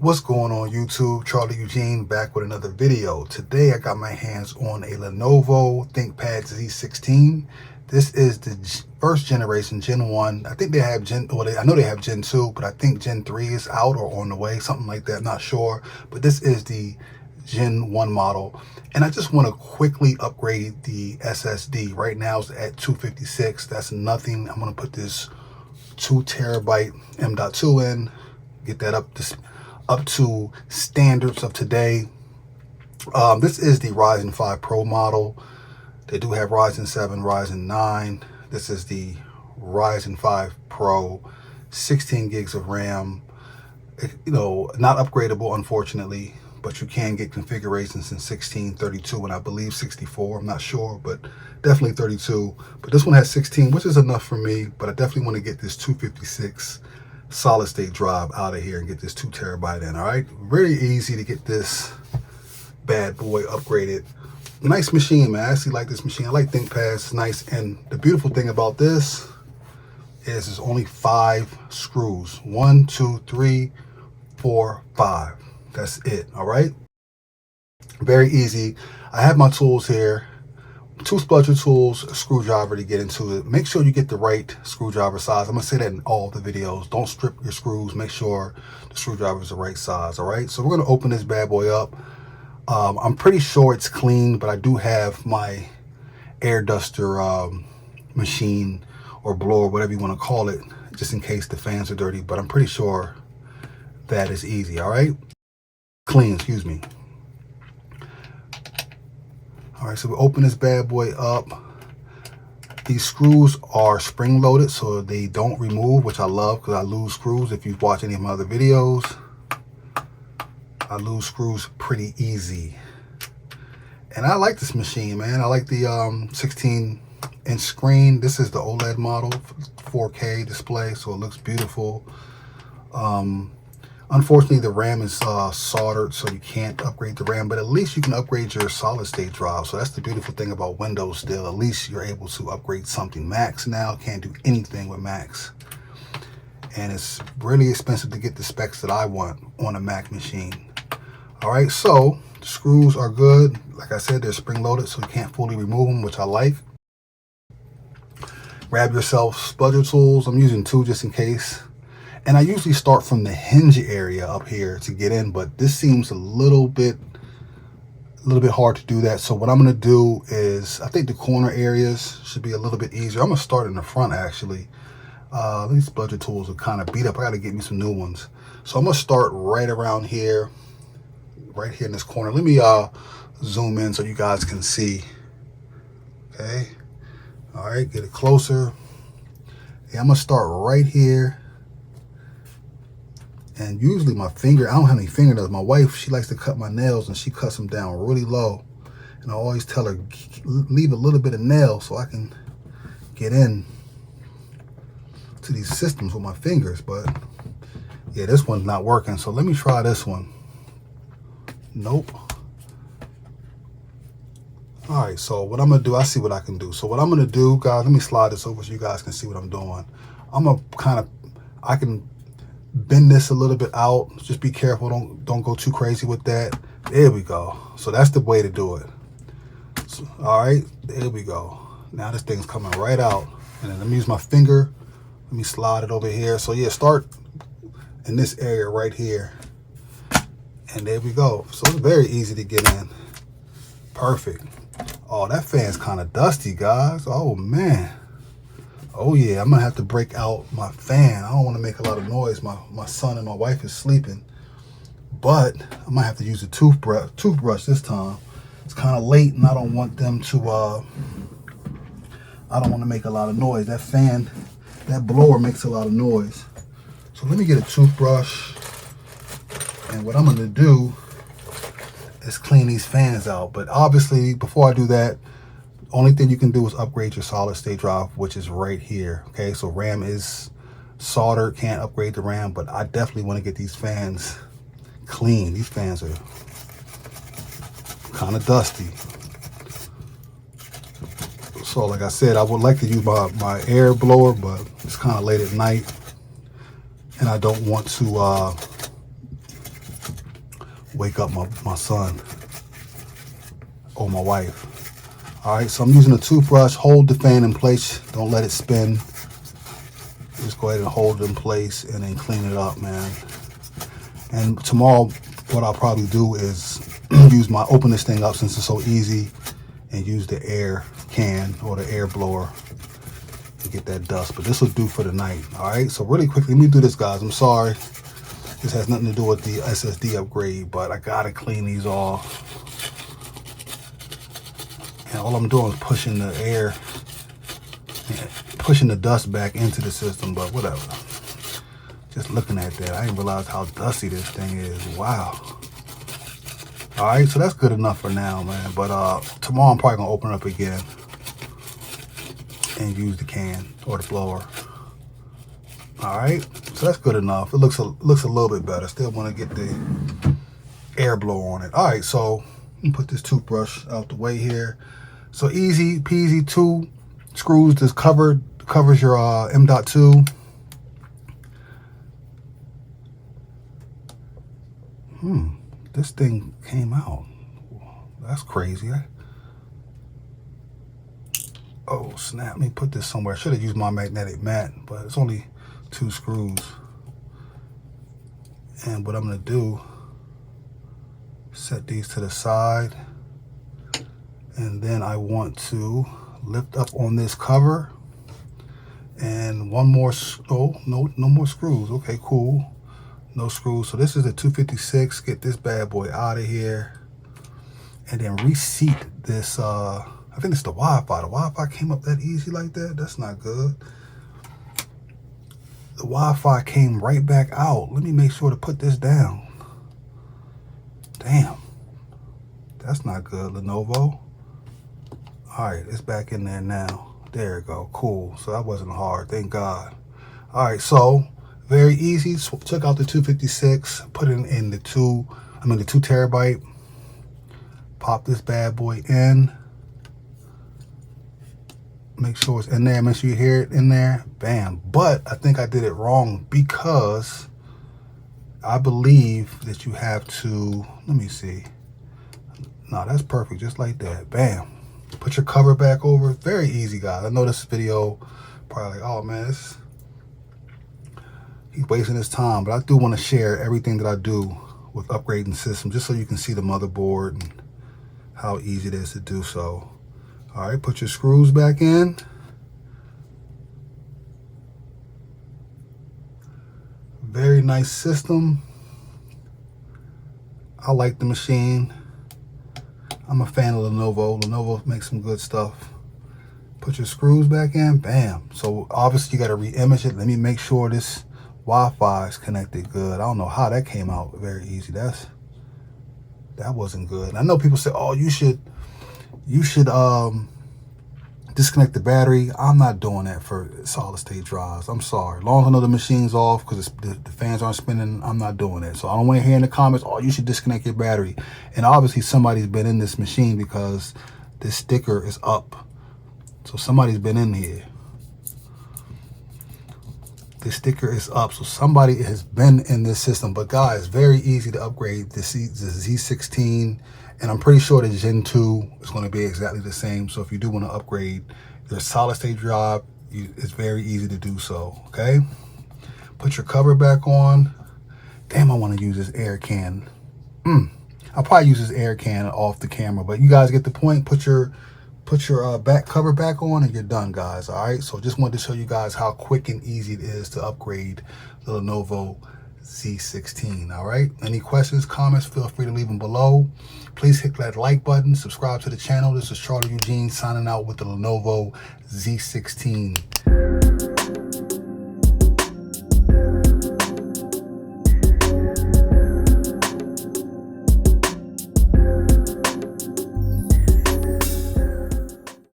What's going on YouTube? Charlie Eugene back with another video. Today I got my hands on a Lenovo ThinkPad Z16. This is the first generation, Gen 1. I think they have I know they have Gen 2, but I think Gen 3 is out or on the way, something like that, not sure. But this is the Gen 1 model. And I just want to quickly upgrade the SSD. Right now it's at 256. That's nothing. I'm going to put this 2 terabyte M.2 in, get that up to standards of today. This is the Ryzen 5 Pro model. They do have Ryzen 7, Ryzen 9. This is the Ryzen 5 Pro, 16 gigs of RAM. Not upgradable, unfortunately, but you can get configurations in 16, 32, and I believe 64. I'm not sure, but definitely 32. But this one has 16, which is enough for me, but I definitely want to get this 256 solid state drive out of here and get this 2 terabyte in. All right, very easy to get this bad boy upgraded. Nice machine, man. I actually like this machine. I like ThinkPads. It's nice. And the beautiful thing about this is there's only 5 screws. 1, 2, 3, 4, 5. That's it. All right, very easy. I have my tools here. 2 spludger tools, a screwdriver to get into it. Make sure you get the right screwdriver size. I'm gonna say that in all the videos. Don't strip your screws. Make sure the screwdriver is the right size. All right, so we're gonna open this bad boy up. I'm pretty sure it's clean, but I do have my air duster machine or blower, whatever you want to call it, just in case the fans are dirty. But I'm pretty sure that is easy. All right, clean, excuse me. All right, so we open this bad boy up. These screws are spring loaded, so they don't remove, which I love because I lose screws. If you've watched any of my other videos, I lose screws pretty easy. And I like this machine, man. I like the 16-inch screen. This is the OLED model, 4K display, so it looks beautiful. Unfortunately, the RAM is soldered, so you can't upgrade the RAM, but at least you can upgrade your solid state drive. So that's the beautiful thing about Windows still. At least you're able to upgrade something. Macs now can't do anything with Macs. And it's really expensive to get the specs that I want on a Mac machine. All right, so the screws are good. Like I said, they're spring loaded, so you can't fully remove them, which I like. Grab yourself spludger tools. I'm using 2 just in case. And I usually start from the hinge area up here to get in, but this seems a little bit hard to do that. So what I'm gonna do is, I think the corner areas should be a little bit easier. I'm gonna start in the front actually. These spludger tools are kind of beat up. I gotta get me some new ones. So I'm gonna start right around here, right here in this corner. Let me zoom in so you guys can see. Okay, all right, get it closer. Yeah, I'm gonna start right here. And usually my finger, I don't have any fingernails. My wife, she likes to cut my nails and she cuts them down really low. And I always tell her, leave a little bit of nail so I can get in to these systems with my fingers. But yeah, this one's not working. So let me try this one. Nope. All right, so what I'm gonna do, I see what I can do. So what I'm gonna do, guys, let me slide this over so you guys can see what I'm doing. I'm gonna I can bend this a little bit out. Just be careful, don't go too crazy with that. There we go. So that's the way to do it. So, all right, there we go. Now this thing's coming right out. And then let me use my finger. Let me slide it over here. So yeah, start in this area right here. And there we go. So it's very easy to get in. Perfect. Oh, that fan's kind of dusty, guys. Oh man. Oh yeah, I'm gonna have to break out my fan. I don't want to make a lot of noise. My son and my wife is sleeping, but I might have to use a toothbrush this time. It's kind of late, and I don't want them to. I don't want to make a lot of noise. That fan, that blower makes a lot of noise. So let me get a toothbrush, and what I'm gonna do is clean these fans out. But obviously, before I do that, only thing you can do is upgrade your solid state drive, which is right here. Okay, so RAM is soldered, can't upgrade the RAM, but I definitely want to get these fans clean. These fans are kind of dusty. So like I said, I would like to use my air blower, but it's kind of late at night and I don't want to wake up my son or my wife. All right, so I'm using a toothbrush. Hold the fan in place. Don't let it spin. Just go ahead and hold it in place and then clean it up, man. And tomorrow, what I'll probably do is open this thing up since it's so easy, and use the air can or the air blower to get that dust. But this will do for the night. All right, so really quickly, let me do this, guys. I'm sorry. This has nothing to do with the SSD upgrade, but I gotta clean these off. And all I'm doing is pushing the air, pushing the dust back into the system, but whatever. Just looking at that, I didn't realize how dusty this thing is. Wow. All right, so that's good enough for now, man. But tomorrow I'm probably gonna open it up again and use the can or the blower. All right, so that's good enough. It looks a little bit better. Still want to get the air blower on it. All right, so let me put this toothbrush out the way here. So easy peasy, 2 screws. This covers your M.2. This thing came out. That's crazy. Oh snap! Let me put this somewhere. I should have used my magnetic mat, but it's only 2 screws. And what I'm gonna do, set these to the side, and then I want to lift up on this cover, and one more. Oh no more screws. Okay, cool. No screws. So this is a 256. Get this bad boy out of here, and then reseat this. I think it's the Wi-Fi. The Wi-Fi came up that easy like that. That's not good. The Wi-Fi came right back out. Let me make sure to put this down. Damn, that's not good, Lenovo. All right, it's back in there now. There we go. Cool. So that wasn't hard. Thank God. All right, so very easy. Took out the 256, put it in the 2 terabyte. Pop this bad boy in. Make sure it's in there. Make sure you hear it in there. Bam. But I think I did it wrong, because I believe that you have to, let me see. No, that's perfect. Just like that. Bam. Put your cover back over. Very easy, guys. I know this video probably like, oh man, he's wasting his time, but I do want to share everything that I do with upgrading systems, just so you can see the motherboard and how easy it is to do so. All right, put your screws back in. Very nice system. I like the machine. I'm a fan of Lenovo. Lenovo makes some good stuff. Put your screws back in. Bam. So obviously you got to re-image it. Let me make sure this Wi-Fi is connected good. I don't know how that came out very easy. That wasn't good. I know people say, oh, you should disconnect the battery. I'm not doing that for solid state drives. I'm sorry. As long as I know the machine's off because the fans aren't spinning, I'm not doing that. So I don't want to hear in the comments, oh, you should disconnect your battery. And obviously somebody's been in this machine because this sticker is up. So somebody's been in here. The sticker is up, so somebody has been in this system. But guys, very easy to upgrade the Z16, and I'm pretty sure the Gen 2 is going to be exactly the same. So if you do want to upgrade your solid state drive, it's very easy to do so. Okay, put your cover back on. Damn, I want to use this air can. I'll probably use this air can off the camera, but you guys get the point. Put your back cover back on and you're done, guys. All right, so just wanted to show you guys how quick and easy it is to upgrade the Lenovo Z16. All right, any questions, comments, feel free to leave them below. Please hit that like button, subscribe to the channel. This is Charlie Eugene signing out with the Lenovo Z16.